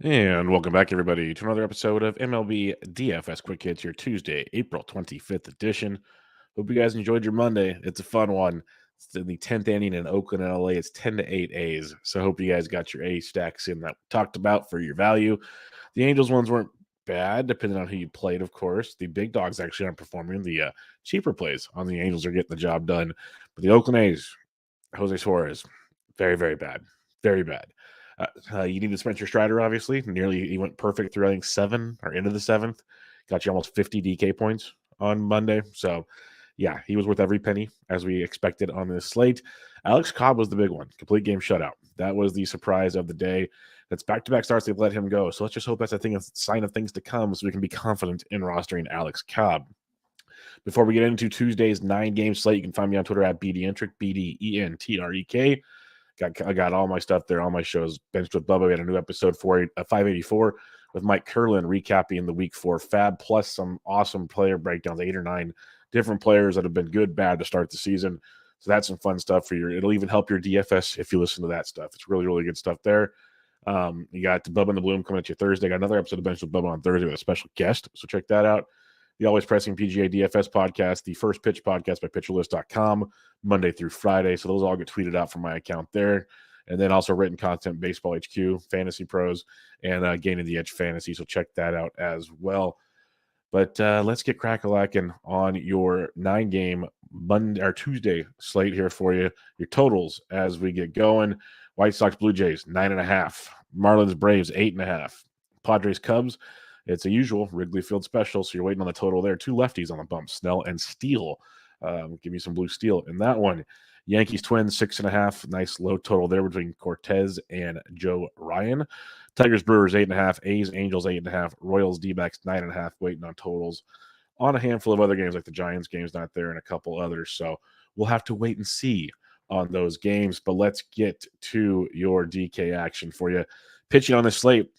And welcome back, everybody, to another episode of MLB DFS Quick Hits, your Tuesday, April 25th edition. Hope you guys enjoyed your Monday. It's a fun one. It's in the 10th inning in Oakland and LA. It's 10-8 A's. So hope you guys got your A stacks in that we talked about for your value. The Angels ones weren't bad, depending on who you played, of course. The big dogs actually aren't performing. The cheaper plays on the Angels are getting the job done. But the Oakland A's, Jose Suarez, very, very bad. Very bad. You need to Spencer Strider, obviously. He went perfect through, I think, 7 or into the 7th. Got you almost 50 DK points on Monday. So, yeah, he was worth every penny, as we expected on this slate. Alex Cobb was the big one. Complete game shutout. That was the surprise of the day. That's back-to-back starts. They've let him go. So let's just hope that's a sign of things to come so we can be confident in rostering Alex Cobb. Before we get into Tuesday's 9-game slate, you can find me on Twitter at BDentrek, BDENTREK. I got all my stuff there, all my shows. Benched with Bubba. We had a new episode 584 with Mike Curlin recapping the Week 4 Fab, plus some awesome player breakdowns, 8 or 9 different players that have been good, bad to start the season. So that's some fun stuff for you. It'll even help your DFS if you listen to that stuff. It's really, really good stuff there. You got Bubba and the Bloom coming at you Thursday. Got another episode of Bench with Bubba on Thursday with a special guest. So check that out. The Always Pressing PGA DFS podcast, the First Pitch podcast by PitcherList.com, Monday through Friday. So those all get tweeted out from my account there. And then also written content, Baseball HQ, Fantasy Pros, and Gaining the Edge Fantasy. So check that out as well. But let's get crack-a-lacking on your 9-game Monday or Tuesday slate here for you. Your totals as we get going. White Sox, Blue Jays, 9.5. Marlins, Braves, 8.5. Padres, Cubs. It's a usual Wrigley Field special, so you're waiting on the total there. 2 lefties on the bump, Snell and Steele. Give me some blue steel in that one. Yankees, Twins, 6.5. Nice low total there between Cortez and Joe Ryan. Tigers, Brewers, 8.5. A's, Angels, 8.5. Royals, D-backs, 9.5. Waiting on totals on a handful of other games, like the Giants game's not there and a couple others. So we'll have to wait and see on those games. But let's get to your DK action for you. Pitching on the slate,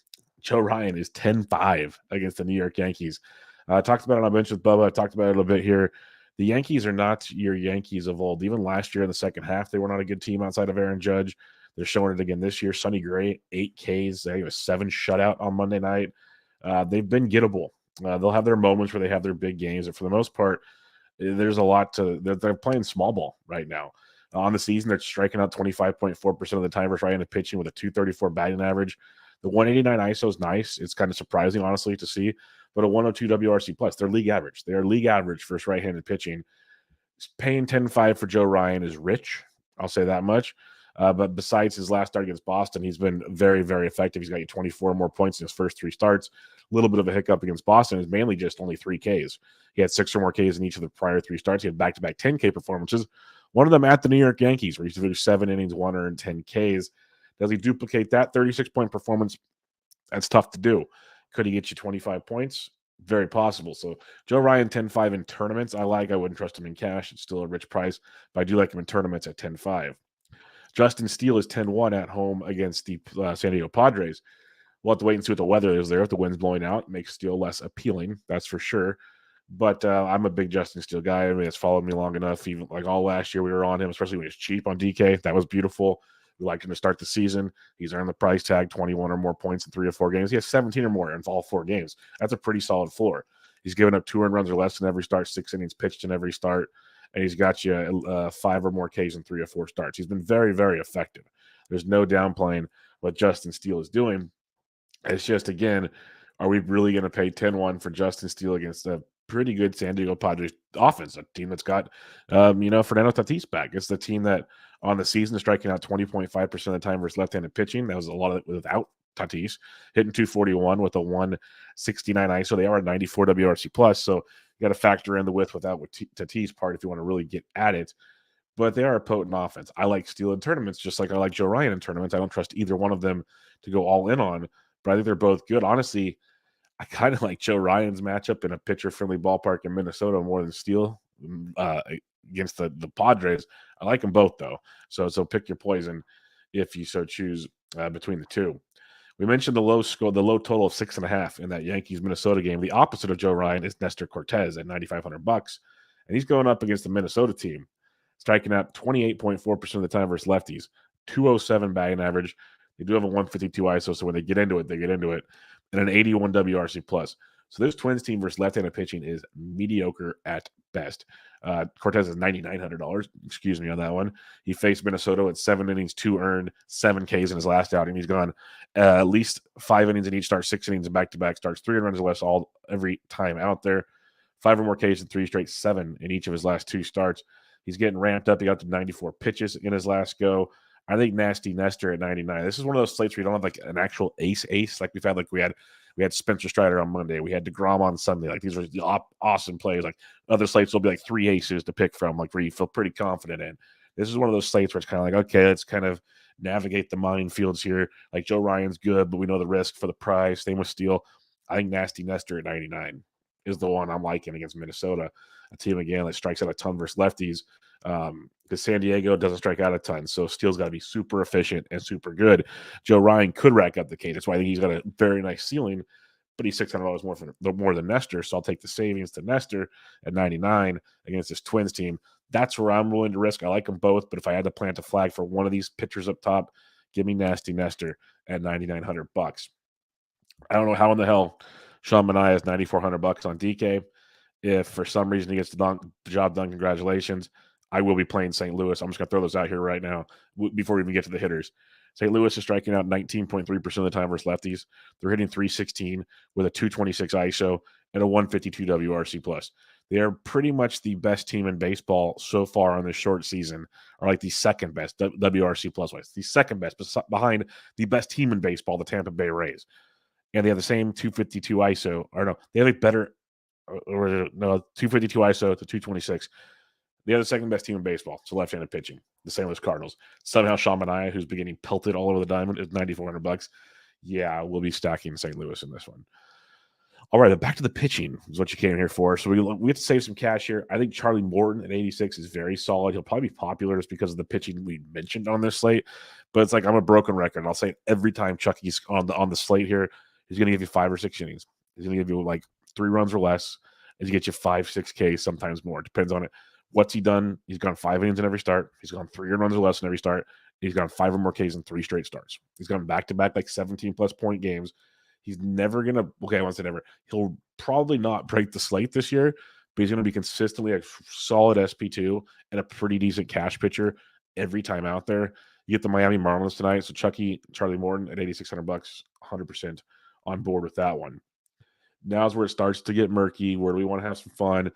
Joe Ryan is 10-5 against the New York Yankees. I talked about it on a bench with Bubba. I talked about it a little bit here. The Yankees are not your Yankees of old. Even last year in the second half, they were not a good team outside of Aaron Judge. They're showing it again this year. Sonny Gray, 8 Ks. They have a 7 shutout on Monday night. They've been gettable. They'll have their moments where they have their big games. And for the most part, there's a lot to – they're playing small ball right now. On the season, they're striking out 25.4% of the time versus right-handed pitching with a 234 batting average. The 189 ISO is nice. It's kind of surprising, honestly, to see. But a 102 WRC plus, they're league average. They are league average for right-handed pitching. Paying 10-5 for Joe Ryan is rich. I'll say that much. But besides his last start against Boston, he's been very, very effective. He's got you 24 more points in his first 3 starts. A little bit of a hiccup against Boston is mainly just only 3 Ks. He had 6 or more Ks in each of the prior 3 starts. He had back-to-back 10K performances. One of them at the New York Yankees, where he threw 7 innings, 1 earned, 10 Ks. Does he duplicate that 36-point performance? That's tough to do. Could he get you 25 points? Very possible. So Joe Ryan, 10-5 in tournaments. I wouldn't trust him in cash. It's still a rich price, but I do like him in tournaments at 10-5. Justin Steele is 10-1 at home against the San Diego Padres. We'll have to wait and see what the weather is there. If the wind's blowing out, it makes Steele less appealing, that's for sure. But I'm a big Justin Steele guy. I mean, it's followed me long enough. Even like all last year, we were on him, especially when he was cheap on DK. That was beautiful. We liked him to start the season. He's earned the price tag, 21 or more points in 3 or 4 games. He has 17 or more in all 4 games. That's a pretty solid floor. He's given up 2 earned runs or less in every start, 6 innings pitched in every start, and he's got you 5 or more Ks in 3 or 4 starts. He's been very, very effective. There's no downplaying what Justin Steele is doing. It's just, again, are we really going to pay 10-1 for Justin Steele against a pretty good San Diego Padres offense, a team that's got, Fernando Tatis back? It's the team that on the season is striking out 20.5% of the time versus left-handed pitching. That was a lot of it without Tatis, hitting 241 with a 169 ISO. They are a 94 WRC plus, so you got to factor in the with Tatis part if you want to really get at it. But they are a potent offense. I like Steele in tournaments, just like I like Joe Ryan in tournaments. I don't trust either one of them to go all in on, but I think they're both good. Honestly, I kind of like Joe Ryan's matchup in a pitcher-friendly ballpark in Minnesota more than Steele against the Padres. I like them both, though. So pick your poison if you so choose between the two. We mentioned the low total of 6.5 in that Yankees-Minnesota game. The opposite of Joe Ryan is Nestor Cortez at $9,500, and he's going up against the Minnesota team, striking out 28.4% of the time versus lefties, 207 batting average, They do have a 152 ISO, so when they get into it, they get into it, and an 81 WRC plus. So this Twins team versus left-handed pitching is mediocre at best. Cortez is $9,900. Excuse me on that one. He faced Minnesota at 7 innings, 2 earned, 7 Ks in his last outing. He's gone at least 5 innings in each start, 6 innings in back-to-back starts, 3 runs or less every time out there. 5 or more Ks in 3 straight, 7 in each of his last 2 starts. He's getting ramped up. He got to 94 pitches in his last go. I think Nasty Nestor at 99. This is one of those slates where you don't have like an actual ace like we've had. Like we had Spencer Strider on Monday. We had DeGrom on Sunday. Like these are awesome plays. Like other slates will be like 3 aces to pick from, like where you feel pretty confident in. This is one of those slates where it's kind of like, okay, let's kind of navigate the minefields here. Like Joe Ryan's good, but we know the risk for the price. Same with Steele. I think Nasty Nestor at 99 is the one I'm liking against Minnesota. A team, again, that strikes out a ton versus lefties. Because San Diego doesn't strike out a ton. So Steele's got to be super efficient and super good. Joe Ryan could rack up the K. That's why I think he's got a very nice ceiling, but he's $600 more than Nestor. So I'll take the savings to Nestor at 99 against this Twins team. That's where I'm willing to risk. I like them both, but if I had to plant a flag for one of these pitchers up top, give me Nasty Nestor at $9,900. I don't know how in the hell Sean Manaea is $9,400 on DK. If for some reason he gets the job done, congratulations. I will be playing St. Louis. I'm just going to throw those out here right now before we even get to the hitters. St. Louis is striking out 19.3% of the time versus lefties. They're hitting 316 with a 226 ISO and a 152 WRC plus. They are pretty much the best team in baseball so far on this short season, or like the second best WRC plus wise. The second best behind the best team in baseball, the Tampa Bay Rays. And they have the same 252 ISO, or no, they have a better, or no, 252 ISO to 226. They are the second best team in baseball. So left-handed pitching, the St. Louis Cardinals. Somehow Sean Manaea, who's been getting pelted all over the diamond, is $9,400. Yeah, we'll be stacking St. Louis in this one. All right, back to the pitching is what you came here for. So we have to save some cash here. I think Charlie Morton at 86 is very solid. He'll probably be popular just because of the pitching we mentioned on this slate. But it's like I'm a broken record. And I'll say it every time Chucky's on the slate here. He's going to give you 5 or 6 innings. He's going to give you like 3 runs or less. And he get you 5, 6 Ks, sometimes more. Depends on it. What's he done? He's gone 5 innings in every start. He's gone 3 runs or less in every start. He's gone 5 or more Ks in 3 straight starts. He's gone back-to-back like 17-plus point games. He's never going to – okay, I won't say never. He'll probably not break the slate this year, but he's going to be consistently a solid SP2 and a pretty decent cash pitcher every time out there. You get the Miami Marlins tonight, so Charlie Morton at $8,600, 100% on board with that one. Now's where it starts to get murky, where we want to have some fun.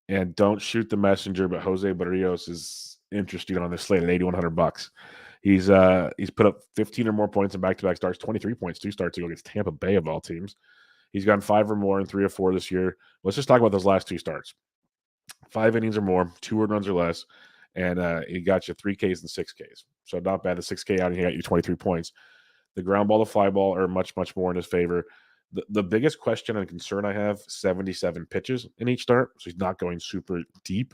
And don't shoot the messenger, but Jose Barrios is interesting on this slate at $8,100. He's put up 15 or more points in back-to-back starts, 23 points, 2 starts ago against Tampa Bay of all teams. He's gotten 5 or more in 3 or 4 this year. Let's just talk about those last 2 starts. 5 innings or more, 2 runs or less, and he got you 3 Ks and 6 Ks. So not bad. The 6K outing, he got you 23 points. The ground ball to fly ball are much, much more in his favor. The biggest question and concern I have, 77 pitches in each start, so he's not going super deep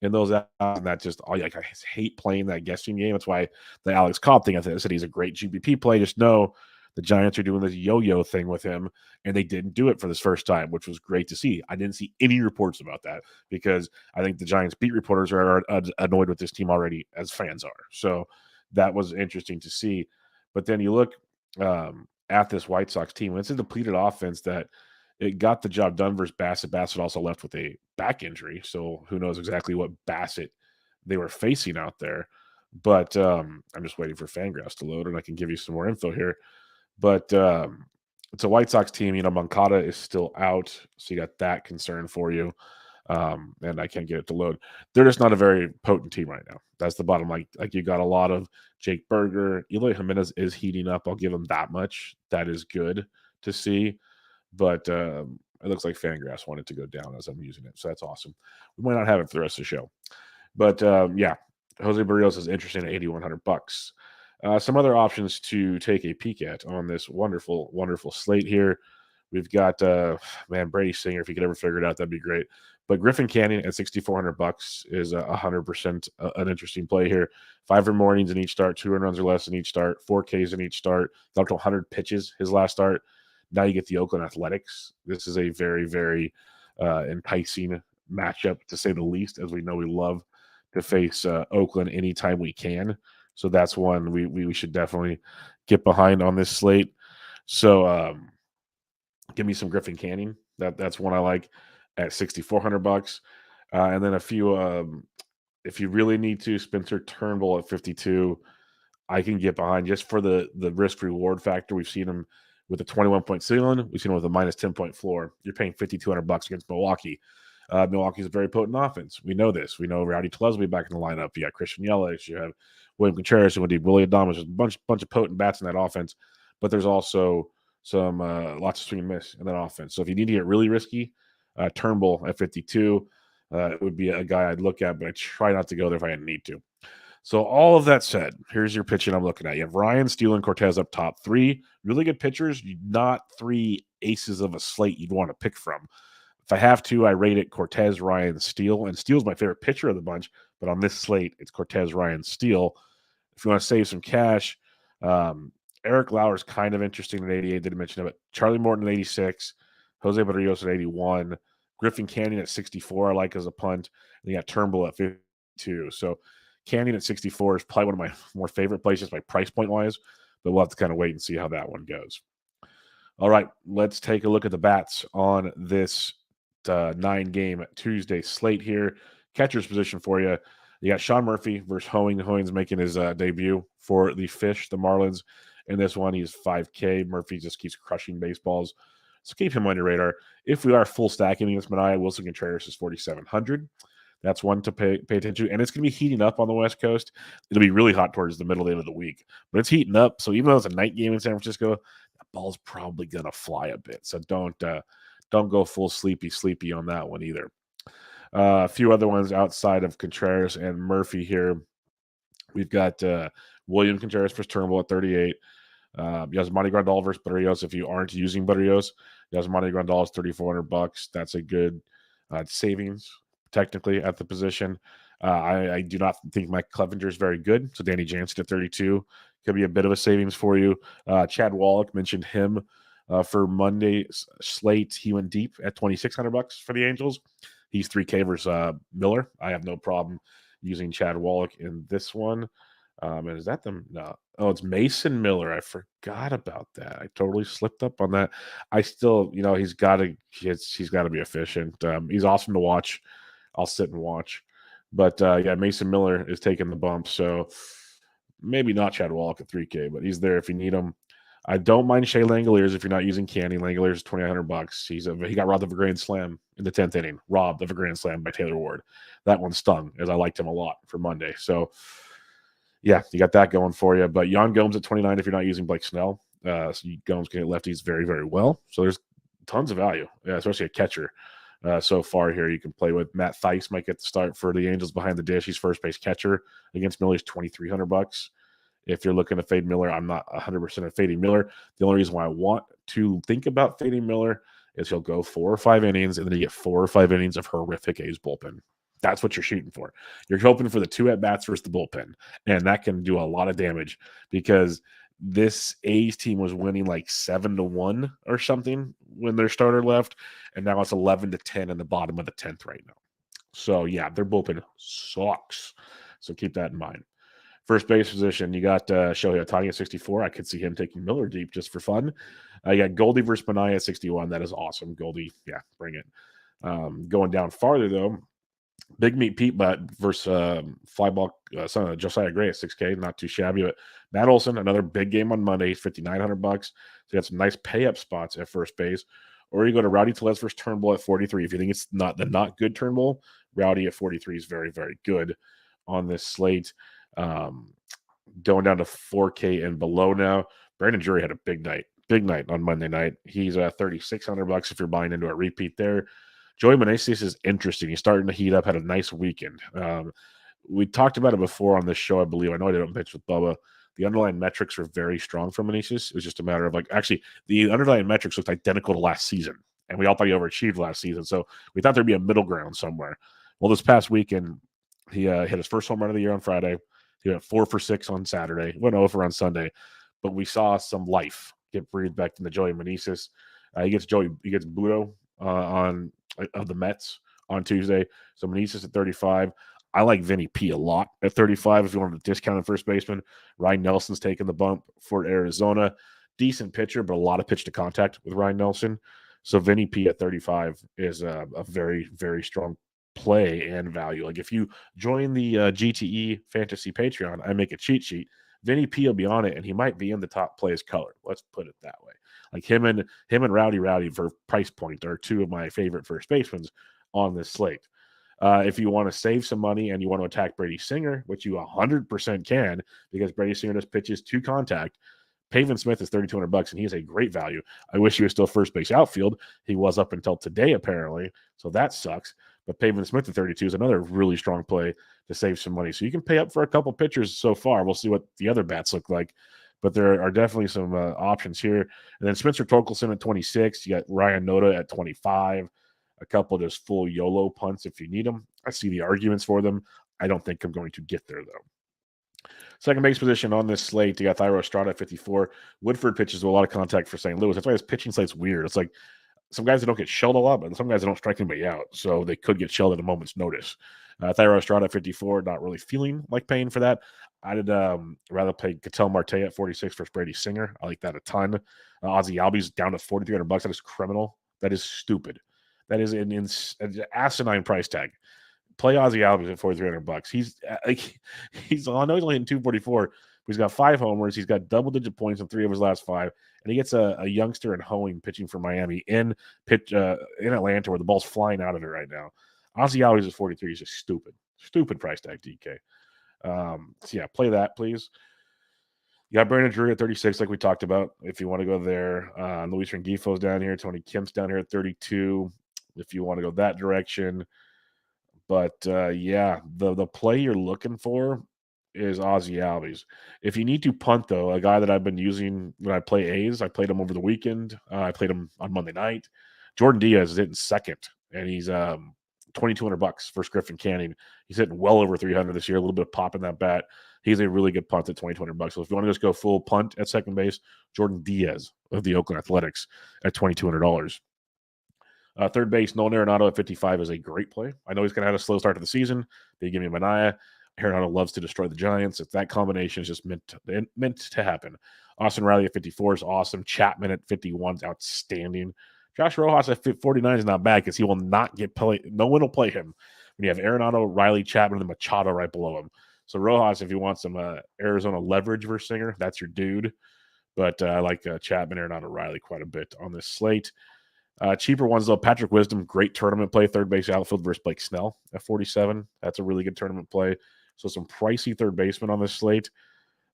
in those outs, and that just I hate playing that guessing game. That's why the Alex Cobb thing, I said he's a great GPP play. Just know the Giants are doing this yo-yo thing with him, and they didn't do it for this first time, which was great to see. I didn't see any reports about that because I think the Giants beat reporters are annoyed with this team already, as fans are. So that was interesting to see. But then you look at this White Sox team. It's a depleted offense that it got the job done versus Bassett. Bassett also left with a back injury, so who knows exactly what Bassett they were facing out there. But I'm just waiting for Fangraphs to load, and I can give you some more info here. But it's a White Sox team. Moncada is still out, so you got that concern for you. And I can't get it to load. They're just not a very potent team right now. That's the bottom line. Like you got a lot of Jake Berger. Eloy Jimenez is heating up. I'll give him that much. That is good to see. But it looks like Fangraphs wanted to go down as I'm using it. So that's awesome. We might not have it for the rest of the show. But yeah, Jose Barrios is interesting at $8,100. Some other options to take a peek at on this wonderful, wonderful slate here. We've got Brady Singer. If you could ever figure it out, that'd be great. But Griffin Canning at $6,400 is 100% an interesting play here. 5 or more innings in each start, 2 runs or less in each start, 4 Ks in each start. Got up to 100 pitches his last start. Now you get the Oakland Athletics. This is a very, very enticing matchup, to say the least, as we know we love to face Oakland anytime we can. So that's one we should definitely get behind on this slate. So give me some Griffin Canning. That's one I like at $6,400. And then a few if you really need to, Spencer Turnbull at 52. I can get behind just for the risk reward factor. We've seen him with a 21-point ceiling. We've seen him with a minus 10-point floor. You're paying $5,200 against Milwaukee. Milwaukee's a very potent offense. We know this. We know Rowdy Tellez will be back in the lineup. You got Christian Yelich. You have William Contreras and Willie Adames. There's a bunch of potent bats in that offense, but there's also some lots of swing and miss in that offense. So if you need to get really risky, Turnbull at 52 would be a guy I'd look at, but I try not to go there if I need to. So all of that said, here's your pitching I'm looking at. You have Ryan, Steele, and Cortez up top. 3 really good pitchers, not 3 aces of a slate you'd want to pick from. If I have to, I rate it Cortez, Ryan, Steele. And Steele's my favorite pitcher of the bunch, but on this slate, it's Cortez, Ryan, Steele. If you want to save some cash, Eric Lauer's kind of interesting at 88, didn't mention it, but Charlie Morton at 86, Jose Barrios at 81, Griffin Canning at 64, I like as a punt, and you got Turnbull at 52. So Canyon at 64 is probably one of my more favorite places by price point wise, but we'll have to kind of wait and see how that one goes. All right, let's take a look at the bats on this 9-game Tuesday slate here. Catcher's position for you. You got Sean Murphy versus Hoeing. Hoeing's making his debut for the Fish, the Marlins. In this one, he's 5K. Murphy just keeps crushing baseballs. So keep him on your radar. If we are full stacking against Manaea, Wilson Contreras is 4,700. That's one to pay attention to. And it's going to be heating up on the West Coast. It'll be really hot towards the middle of the end of the week. But it's heating up. So even though it's a night game in San Francisco, that ball's probably going to fly a bit. So don't go full sleepy on that one either. A few other ones outside of Contreras and Murphy here. We've got William Contreras versus Turnbull at 38. Yasmani Grandal versus Barrios. If you aren't using Barrios, Yasmani Grandal is $3,400. That's a good savings technically at the position. I do not think Mike Clevenger is very good. So Danny Jansen at 32 could be a bit of a savings for you. Chad Wallach, mentioned him for Monday's slate. He went deep at $2,600 for the Angels. He's 3K versus Miller. I have no problem using Chad Wallach in this one. And is that them? No. Oh, it's Mason Miller. I forgot about that. I totally slipped up on that. I still, he's got to be efficient. He's awesome to watch. I'll sit and watch. But Mason Miller is taking the bump. So maybe not Chad Wallach at 3K, but he's there if you need him. I don't mind Shea Langoliers if you're not using Candy. Langoliers is $2,900. He got robbed of a grand slam in the 10th inning. Robbed of a grand slam by Taylor Ward. That one stung, as I liked him a lot for Monday. So yeah, you got that going for you. But Yan Gomes at 29 if you're not using Blake Snell. So Gomes can hit lefties very, very well. So there's tons of value, especially a catcher. So far here, you can play with Matt Theis might get the start for the Angels behind the dish. He's first base catcher against Miller. He's $2,300. If you're looking to fade Miller, I'm not 100% of fading Miller. The only reason why I want to think about fading Miller is he'll go 4 or 5 innings, and then you get 4 or 5 innings of horrific A's bullpen. That's what you're shooting for. You're hoping for the 2 at-bats versus the bullpen, and that can do a lot of damage because this A's team was winning like 7-1 or something when their starter left, and now it's 11-10 in the bottom of the 10th right now. So, yeah, their bullpen sucks. So keep that in mind. First base position, you got Shohei Ohtani at 64. I could see him taking Miller deep just for fun. You got Goldie versus Manaea at 61. That is awesome. Goldie, yeah, bring it. Going down farther, though, Big Meat Pete versus Flyball son of Josiah Gray at 6K. Not too shabby. But Matt Olson, another big game on Monday. He's $5,900. So you got some nice pay-up spots at first base. Or you go to Rowdy Tellez versus Turnbull at 43. If you think it's not the not good Turnbull, Rowdy at 43 is very, very good on this slate. Going down to 4K and below now. Brandon Drury had a big night on Monday night. He's $3,600 if you're buying into a repeat there. Joey Meneses is interesting. He's starting to heat up, had a nice weekend. We talked about it before on this show, I believe. I know I didn't pitch with Bubba. The underlying metrics were very strong for Meneses. It was just a matter of the underlying metrics looked identical to last season, and we all thought he overachieved last season. So we thought there'd be a middle ground somewhere. Well, this past weekend, he hit his first home run of the year on Friday. He went 4 for 6 on Saturday. Went over on Sunday, but we saw some life get breathed back into Joey Meneses. He gets Budo of the Mets on Tuesday. So Meneses at 35. I like Vinny P a lot at 35 if you want a discounted first baseman. Ryan Nelson's taking the bump for Arizona. Decent pitcher, but a lot of pitch to contact with Ryan Nelson. So Vinny P at 35 is a very, very strong play and value. Like if you join the GTE Fantasy Patreon, I make a cheat sheet. Vinny P will be on it, and he might be in the top plays color. Let's put it that way. Like him and Rowdy for price point are two of my favorite first basemen on this slate. If you want to save some money and you want to attack Brady Singer, which you 100% can, because Brady Singer does pitches to contact, Pavin Smith is $3,200, and he is a great value. I wish he was still first base outfield. He was up until today, apparently, so that sucks. But Pavin Smith at 32 is another really strong play to save some money. So you can pay up for a couple pitchers so far. We'll see what the other bats look like. But there are definitely some options here. And then Spencer Torkelson at 26. You got Ryan Noda at 25. A couple just full YOLO punts if you need them. I see the arguments for them. I don't think I'm going to get there, though. Second base position on this slate, you got Thairo Estrada at 54. Woodford pitches with a lot of contact for St. Louis. That's why this pitching slate's weird. It's like some guys that don't get shelled a lot, but some guys that don't strike anybody out. So they could get shelled at a moment's notice. Thairo Estrada at 54, not really feeling like paying for that. I'd rather pay Ketel Marte at 46 for Brady Singer. I like that a ton. Ozzy Albies down to $4,300. That is criminal. That is stupid. That is an asinine price tag. Play Ozzy Albies at $4,300. He's like, I know he's only hitting 244, but he's got 5 homers. He's got double-digit points in 3 of his last 5, and he gets a youngster in Hoeing pitching for Miami in Atlanta, where the ball's flying out of it right now. Ozzy Albies is 43. He's just stupid price tag. DK. So yeah, play that, please. You got Brandon Drury at 36, like we talked about, if you want to go there. Luis Rengifo's down here. Tony Kemp's down here at 32, if you want to go that direction. But yeah, the play you're looking for is Ozzy Albies. If you need to punt, though, a guy that I've been using when I play A's, I played him over the weekend. I played him on Monday night. Jordan Diaz is hitting second, and he's $2,200 for Griffin Canning. He's hitting well over 300 this year. A little bit of pop in that bat. He's a really good punt at $2,200. So if you want to just go full punt at second base, Jordan Diaz of the Oakland Athletics at $2,200. Third base, Nolan Arenado at 55 is a great play. I know he's going to have a slow start to the season, but you give me Manaea. Arenado loves to destroy the Giants. If that combination is just meant to happen. Austin Riley at 54 is awesome. Chapman at 51 is outstanding. Josh Rojas at 49 is not bad because he will not get played. No one will play him when you have Arenado, Riley, Chapman, and Machado right below him. So Rojas, if you want some Arizona leverage versus Singer, that's your dude. But I like Chapman, Arenado, Riley quite a bit on this slate. Cheaper ones, though, Patrick Wisdom, great tournament play, third base outfield versus Blake Snell at 47. That's a really good tournament play. So some pricey third baseman on this slate.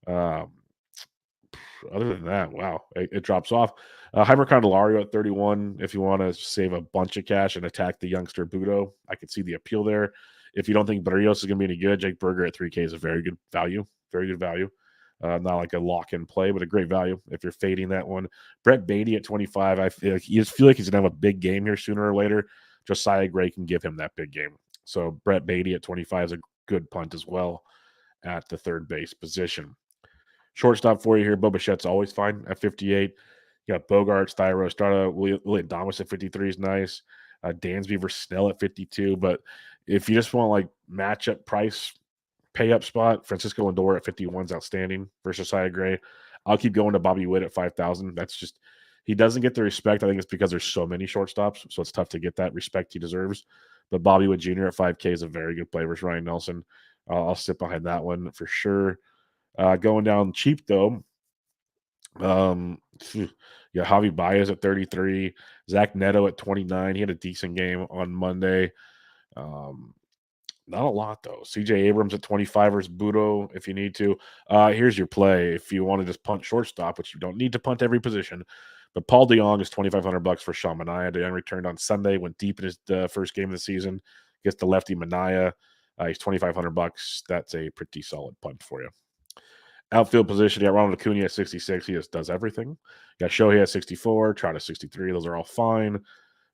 Other than that, wow, it drops off. Heimer Candelario at 31. If you want to save a bunch of cash and attack the youngster Budo, I could see the appeal there. If you don't think Barrios is going to be any good, Jake Berger at 3K is a very good value. Very good value. Not like a lock-in play, but a great value if you're fading that one. Brett Beatty at 25. I feel like he's going to have a big game here sooner or later. Josiah Gray can give him that big game. So Brett Beatty at 25 is a good punt as well at the third base position. Shortstop for you here, Bo Bichette's always fine at 58. You got Bogarts, Thairo Estrada, William Adames at 53 is nice. Dansby versus Snell at 52. But if you just want like matchup price, pay up spot, Francisco Lindor at 51 is outstanding versus Josiah Gray. I'll keep going to Bobby Witt at 5,000. That's just, he doesn't get the respect. I think it's because there's so many shortstops, so it's tough to get that respect he deserves. But Bobby Witt Jr. at 5K is a very good play versus Ryan Nelson. I'll sit behind that one for sure. Going down cheap, though, yeah, Javi Baez at 33, Zach Neto at 29. He had a decent game on Monday. Not a lot, though. CJ Abrams at 25 versus Budo if you need to. Here's your play if you want to just punt shortstop, which you don't need to punt every position. But Paul DeJong is $2,500 for Sean Manaea. DeJong returned on Sunday, went deep in his first game of the season. Gets the lefty Manaea. He's $2,500. That's a pretty solid punt for you. Outfield position, you got Ronald Acuna at 66. He just does everything. You got Shohei at 64, Trout at 63. Those are all fine.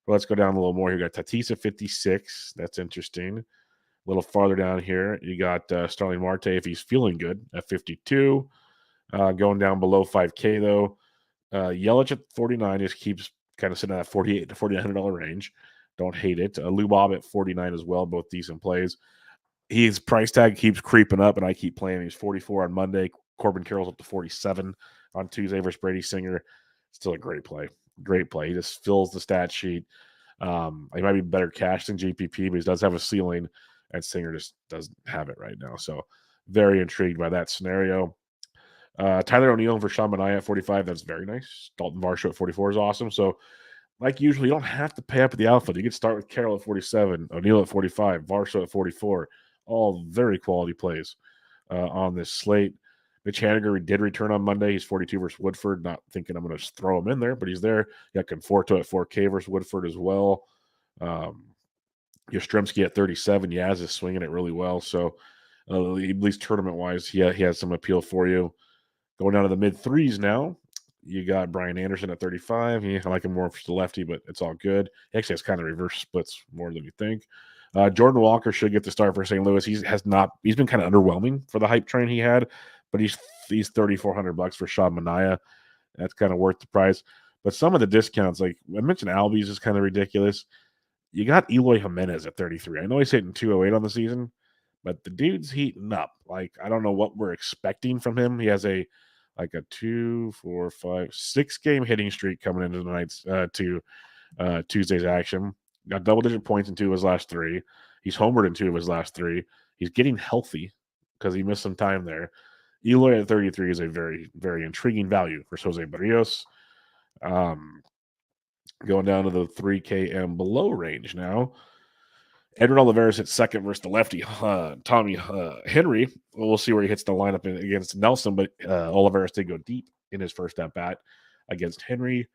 But let's go down a little more. You got Tatis at 56. That's interesting. A little farther down here, you got Starling Marte if he's feeling good at 52. Going down below 5K, though. Yelich at 49 just keeps kind of sitting at that $4,800 to $4,900 range. Don't hate it. Lou Bob at 49 as well, both decent plays. his price tag keeps creeping up, and I keep playing. He's 44 on Monday. Corbin Carroll's up to 47 on Tuesday versus Brady Singer. Still a great play. Great play. He just fills the stat sheet. He might be better cash than GPP, but he does have a ceiling, and Singer just doesn't have it right now. So very intrigued by that scenario. Tyler O'Neill for Sean Manaea at 45. That's very nice. Dalton Varsho at 44 is awesome. So like usually, you don't have to pay up at the outfield. You can start with Carroll at 47, O'Neill at 45, Varsho at 44. All very quality plays on this slate. Mitch Haniger did return on Monday. He's 42 versus Woodford. Not thinking I'm going to throw him in there, but he's there. You got Conforto at 4K versus Woodford as well. Yastrzemski at 37. Yaz is swinging it really well. So at least tournament-wise, he has some appeal for you. Going down to the mid-threes now. You got Brian Anderson at 35. I like him more for the lefty, but it's all good. He actually has kind of reverse splits more than you think. Jordan Walker should get the start for St. Louis. He's been kind of underwhelming for the hype train he had, but he's $3,400 for Sean Manaea. That's kind of worth the price. But some of the discounts, like I mentioned, Albies is kind of ridiculous. You got Eloy Jimenez at 33. I know he's hitting 208 on the season, but the dude's heating up. Like, I don't know what we're expecting from him. He has a 2, 4, 5, 6-game hitting streak coming into tonight's Tuesday's action. Got double-digit points in 2 of his last 3. He's homered in 2 of his last 3. He's getting healthy because he missed some time there. Eloy at 33 is a very, very intriguing value for Jose Barrios. Going down to the 3K and below range now. Edwin Olivares hit second versus the lefty, Tommy Henry. We'll see where he hits the lineup against Nelson, but Olivares did go deep in his first at-bat against Henry.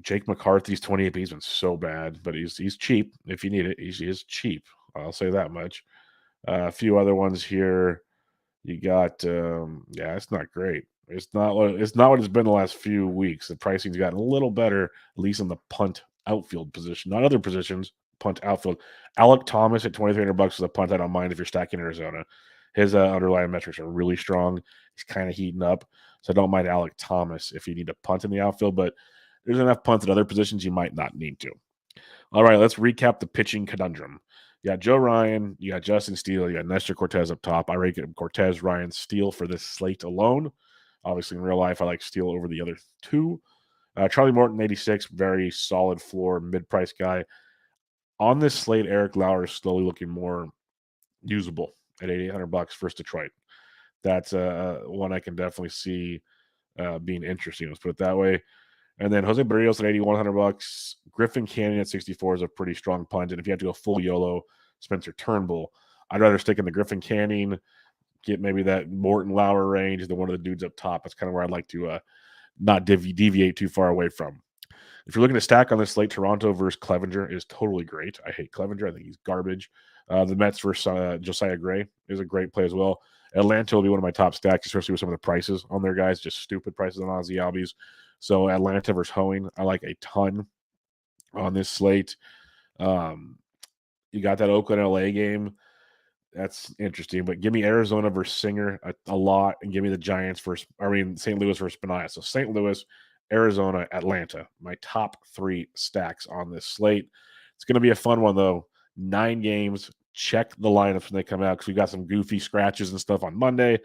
Jake McCarthy's 28. He's been so bad, but he's cheap if you need it. He is cheap. I'll say that much. A few other ones here. You got it's not great. It's not what it's been the last few weeks. The pricing's gotten a little better, at least in the punt outfield position, not other positions. Punt outfield. Alec Thomas at $2,300 is a punt I don't mind if you're stacking Arizona. His underlying metrics are really strong. He's kind of heating up, so I don't mind Alec Thomas if you need to punt in the outfield. But there's enough punts at other positions you might not need to. All right, let's recap the pitching conundrum. You got Joe Ryan, you got Justin Steele, you got Nestor Cortez up top. I rate Cortez, Ryan, Steele for this slate alone. Obviously, in real life, I like Steele over the other 2. Charlie Morton, 86, very solid floor, mid-price guy. On this slate, Eric Lauer is slowly looking more usable at $8,800 versus Detroit. That's one I can definitely see being interesting. Let's put it that way. And then Jose Barrios at $8,100. Griffin Canyon at 64 is a pretty strong punt. And if you have to go full YOLO, Spencer Turnbull, I'd rather stick in the Griffin Canyon, get maybe that Morton Lauer range than one of the dudes up top. That's kind of where I'd like to not deviate too far away from. If you're looking to stack on this slate, Toronto versus Clevenger is totally great. I hate Clevenger. I think he's garbage. The Mets versus Josiah Gray is a great play as well. Atlanta will be one of my top stacks, especially with some of the prices on their guys, just stupid prices on Ozzy Albies. So Atlanta versus Hoeing, I like a ton on this slate. You got that Oakland LA game. That's interesting. But give me Arizona versus Singer a lot, and give me the Giants St. Louis versus Benaya. So St. Louis, Arizona, Atlanta, my top 3 stacks on this slate. It's going to be a fun one, though. 9 games. Check the lineups when they come out because we've got some goofy scratches and stuff on Monday.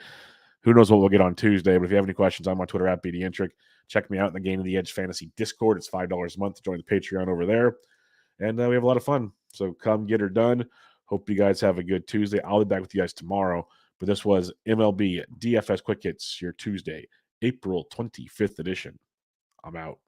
Who knows what we'll get on Tuesday. But if you have any questions, I'm on Twitter at BDintric. Check me out in the Game of the Edge Fantasy Discord. It's $5 a month to join the Patreon over there. And we have a lot of fun. So come get her done. Hope you guys have a good Tuesday. I'll be back with you guys tomorrow. But this was MLB DFS Quick Hits, your Tuesday, April 25th edition. I'm out.